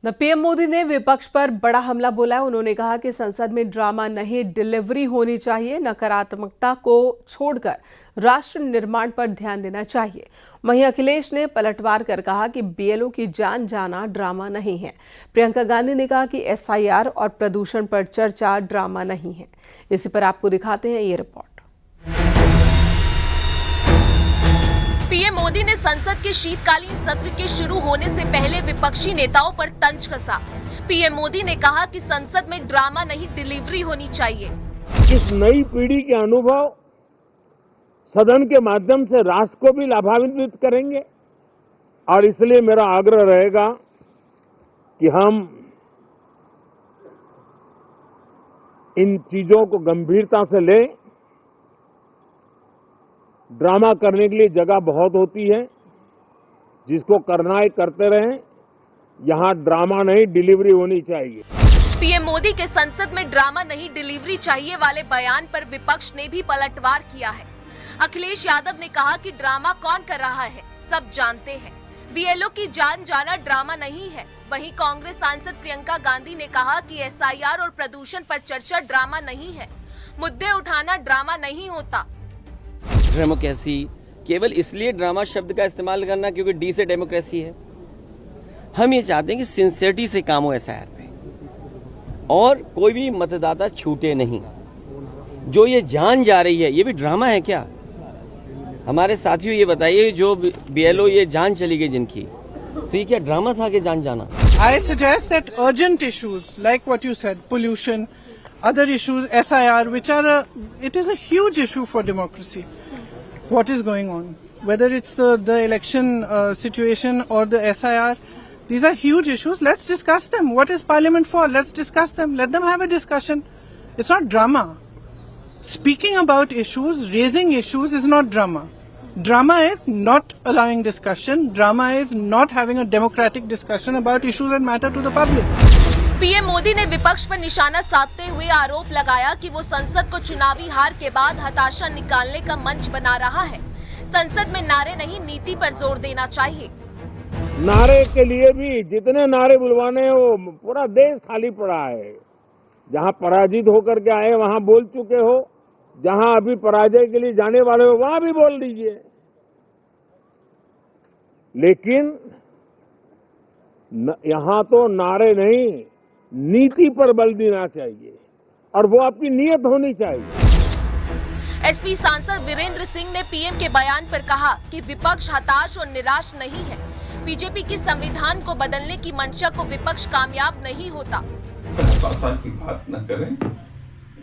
PM Modi ने विपक्ष पर बड़ा हमला बोला है। उन्होंने कहा कि संसद में ड्रामा नहीं, डिलीवरी होनी चाहिए। नकारात्मकता को छोड़कर राष्ट्र निर्माण पर ध्यान देना चाहिए। वहीं अखिलेश ने पलटवार कर कहा कि बीएलओ की जान जाना ड्रामा नहीं है। प्रियंका गांधी ने कहा कि एसआईआर और प्रदूषण पर चर्चा ड्रामा नहीं है। इसी पर आपको दिखाते हैं ये रिपोर्ट। पीएम मोदी ने संसद के शीतकालीन सत्र के शुरू होने से पहले विपक्षी नेताओं पर तंज कसा। पीएम मोदी ने कहा कि संसद में ड्रामा नहीं, डिलीवरी होनी चाहिए। इस नई पीढ़ी के अनुभव सदन के माध्यम से राष्ट्र को भी लाभान्वित करेंगे और इसलिए मेरा आग्रह रहेगा कि हम इन चीजों को गंभीरता से लें। ड्रामा करने के लिए जगह बहुत होती है, जिसको करना है करते रहें। यहाँ ड्रामा नहीं, डिलीवरी होनी चाहिए। पीएम मोदी के संसद में ड्रामा नहीं, डिलीवरी चाहिए वाले बयान पर विपक्ष ने भी पलटवार किया है। अखिलेश यादव ने कहा कि ड्रामा कौन कर रहा है, सब जानते हैं। बीएलओ की जान जाना ड्रामा नहीं है। वहीं कांग्रेस सांसद प्रियंका गांधी ने कहा कि एसआईआर और प्रदूषण पर चर्चा ड्रामा नहीं है। मुद्दे उठाना ड्रामा नहीं होता। डेमोक्रेसी केवल इसलिए ड्रामा शब्द का इस्तेमाल करना क्योंकि डी से डेमोक्रेसी है। हम ये चाहते हैं कि सिंसियरिटी से काम हो एसआईआर पे और कोई भी मतदाता छूटे नहीं। जो ये जान जा रही है, ये भी ड्रामा है क्या? हमारे साथियों ये बताइए, जो बीएलओ ये जान चली गई जिनकी, तो ये क्या ड्रामा था कि जान जाना? I suggest that urgent issues like what you said, pollution, other issues, SIR, which are it is a huge issue for democracy. What is going on? Whether it's the election situation or the SIR, these are huge issues. Let's discuss them. What is Parliament for? Let's discuss them. Let them have a discussion. It's not drama. Speaking about issues, raising issues is not drama. Drama is not allowing discussion. Drama is not having a democratic discussion about issues that matter to the public. PM Modi ने विपक्ष पर निशाना साधते हुए आरोप लगाया कि वो संसद को चुनावी हार के बाद हताशा निकालने का मंच बना रहा है। संसद में नारे नहीं, नीति पर जोर देना चाहिए। नारे के लिए भी जितने नारे बुलवाने हैं, वो पूरा देश खाली पड़ा है। जहां पराजित होकर के आए वहां बोल चुके हो, जहां अभी पराजय के लिए जाने वाले हो वहां भी बोल दीजिए। लेकिन यहां तो नारे नहीं, नीति पर बल देना चाहिए और वो आपकी नीयत होनी चाहिए। एसपी सांसद वीरेंद्र सिंह ने पीएम के बयान पर कहा कि विपक्ष हताश और निराश नहीं है। बीजेपी की संविधान को बदलने की मंशा को विपक्ष कामयाब नहीं होता। हताशा की बात न करें।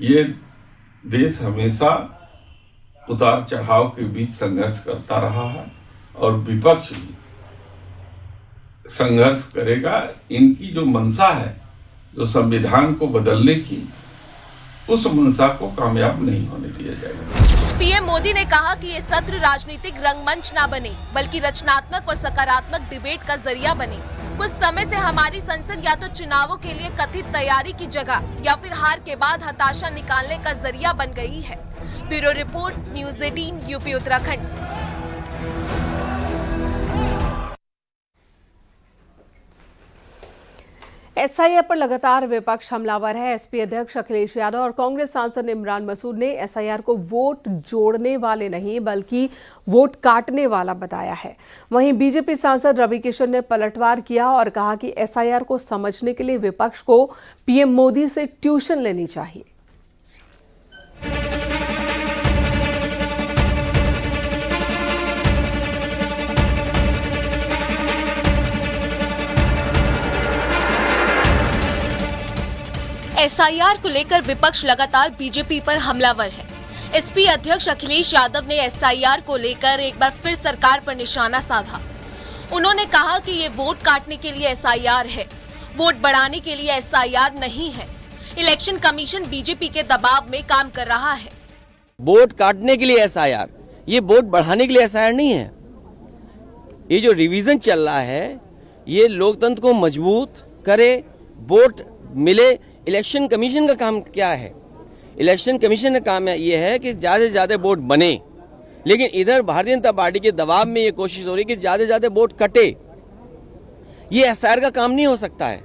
ये देश हमेशा उतार चढ़ाव के बीच संघर्ष करता रहा है और विपक्ष भी संघर्ष करेगा। इनकी जो मंशा है, जो संविधान को बदलने की, उस मंशा को कामयाब नहीं होने दिया जाएगा। पीएम मोदी ने कहा कि ये सत्र राजनीतिक रंगमंच न बने, बल्कि रचनात्मक और सकारात्मक डिबेट का जरिया बने। कुछ समय से हमारी संसद या तो चुनावों के लिए कथित तैयारी की जगह या फिर हार के बाद हताशा निकालने का जरिया बन गई है। Bureau report, news 18, UP Uttarakhand. SIR पर लगातार विपक्ष हमलावर है। एसपी अध्यक्ष अखिलेश यादव और कांग्रेस सांसद इमरान मसूद ने एसआईआर को वोट जोड़ने वाले नहीं बल्कि वोट काटने वाला बताया है। वहीं बीजेपी सांसद रवि किशन ने पलटवार किया और कहा कि एसआईआर को समझने के लिए विपक्ष को पीएम मोदी से ट्यूशन लेनी चाहिए। एसआईआर को लेकर विपक्ष लगातार बीजेपी पर हमलावर है। एसपी अध्यक्ष अखिलेश यादव ने एसआईआर को लेकर एक बार फिर सरकार पर निशाना साधा। उन्होंने कहा कि ये वोट काटने के लिए एसआईआर है, वोट बढ़ाने के लिए एसआईआर नहीं है। इलेक्शन कमीशन बीजेपी के दबाव में काम कर रहा है। वोट काटने के लिए एसआईआर, ये वोट बढ़ाने के लिए एसआईआर नहीं है। ये जो रिवीजन चल रहा है, ये लोकतंत्र को मजबूत करे, वोट मिले। इलेक्शन कमीशन का काम क्या है? इलेक्शन कमीशन का काम ये है कि ज़्यादा से ज़्यादा वोट बने, लेकिन इधर भारतीय जनता पार्टी के दबाव में ये कोशिश हो रही है कि ज़्यादा से ज़्यादा वोट कटे। ये एसआईआर का काम नहीं हो सकता है।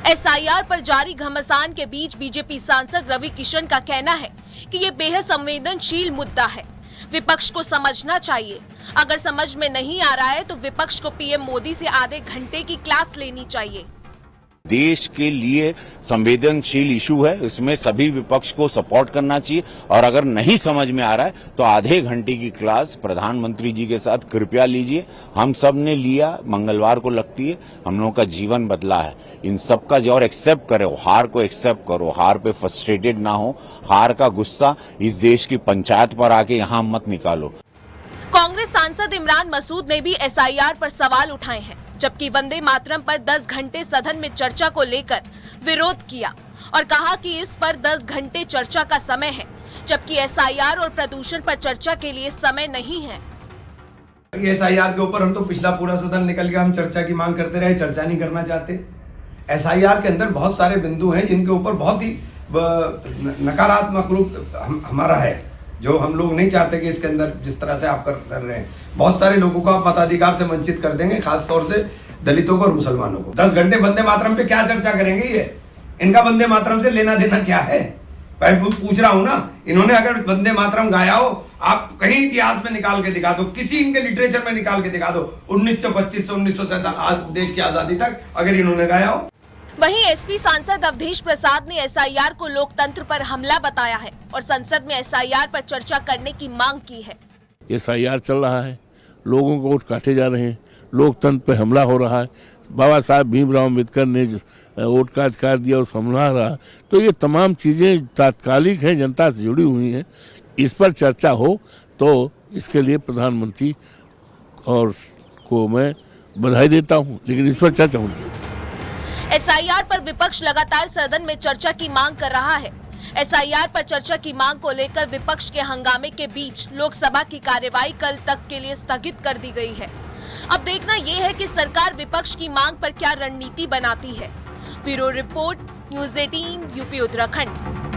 एसआईआर पर जारी घमासान के बीच बीजेपी सांसद रवि किशन का कहना है कि ये बेहद संवेदनशील मुद्दा है, विपक्ष को समझना चाहिए। अगर समझ में नहीं आ रहा है तो विपक्ष को पीएम मोदी से आधे घंटे की क्लास लेनी चाहिए। देश के लिए संवेदनशील इशू है, इसमें सभी विपक्ष को सपोर्ट करना चाहिए और अगर नहीं समझ में आ रहा है तो आधे घंटे की क्लास प्रधानमंत्री जी के साथ कृपया लीजिए। हम सब ने लिया, मंगलवार को लगती है, हम लोगों का जीवन बदला है। इन सब का जो और एक्सेप्ट करो, हार को एक्सेप्ट करो, हार पे फ्रस्ट्रेटेड ना हो, हार का गुस्सा इस देश की पंचायत पर आके यहाँ मत निकालो। कांग्रेस सांसद इमरान मसूद ने भी एसआईआर पर सवाल उठाए हैं, जबकि वंदे मातरम पर 10 घंटे सदन में चर्चा को लेकर विरोध किया और कहा कि इस पर 10 घंटे चर्चा का समय है, जबकि एसआईआर और प्रदूषण पर चर्चा के लिए समय नहीं है। एसआईआर के ऊपर हम तो पिछला पूरा सदन निकल गया, हम चर्चा की मांग करते रहे, चर्चा नहीं करना चाहते। एसआईआर के अंदर बहुत सारे बिंदु हैं जिनके ऊपर बहुत ही नकारात्मक रूप हमारा है, जो हम लोग नहीं चाहते कि इसके अंदर जिस तरह से आप कर रहे हैं, बहुत सारे लोगों को आप मताधिकार से वंचित कर देंगे, खासतौर से दलितों को और मुसलमानों को। 10 घंटे वंदे मातरम पे क्या चर्चा करेंगे? ये इनका वंदे मातरम से लेना देना क्या है? मैं पूछ रहा हूं ना, इन्होंने अगर वंदे मातरम गाया हो, आप कहीं इतिहास में निकाल के दिखा दो, किसी इनके लिटरेचर में निकाल के दिखा दो, 1925 से 1947 देश की आजादी तक अगर इन्होंने गाया हो। वहीं एसपी सांसद अवधेश प्रसाद ने एसआईआर को लोकतंत्र पर हमला बताया है और संसद में एसआईआर पर चर्चा करने की मांग की है। एसआईआर चल रहा है, लोगों को वोट काटे जा रहे हैं, लोकतंत्र पर हमला हो रहा है, बाबा साहब भीमराव अम्बेडकर ने वोट का अधिकार दिया और हमला रहा, तो ये तमाम चीजें तात्कालिक हैं, जनता से जुड़ी हुई हैं। इस पर चर्चा हो तो इसके लिए प्रधानमंत्री और को मैं बधाई देता हूँ, लेकिन इस पर चर्चा होगी। एसआईआर पर विपक्ष लगातार सदन में चर्चा की मांग कर रहा है। एसआईआर पर चर्चा की मांग को लेकर विपक्ष के हंगामे के बीच लोकसभा की कार्यवाही कल तक के लिए स्थगित कर दी गई है। अब देखना यह है कि सरकार विपक्ष की मांग पर क्या रणनीति बनाती है। Bureau report, news 18, UP Uttarakhand.